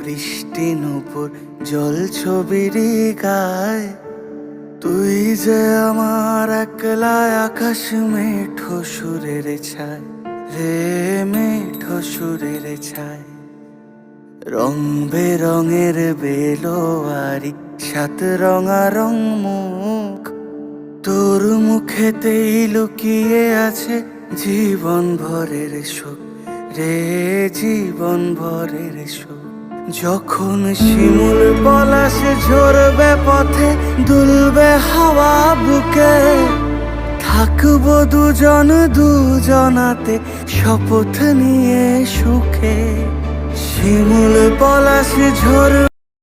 বৃষ্টি নূপুর জল ছবির গায়। তুই যে আমার একলা আকাশ মেঠো সুরের ছায় রে, মেঠো সুরের ছায়। রং বেরঙের বেলোয়ারি সাত রঙা রং মুখ, তোর মুখেতেই লুকিয়ে আছে জীবন ভরের সুখ রে, জীবন ভরের সুখ। যখন শিমুল পলাশ ঝরবে পথে, দুলবে হাওয়া বুকে, থাকবো দুজন দুজনাতে শপথ নিয়ে সুখে। শিমুল পলাশ ঝর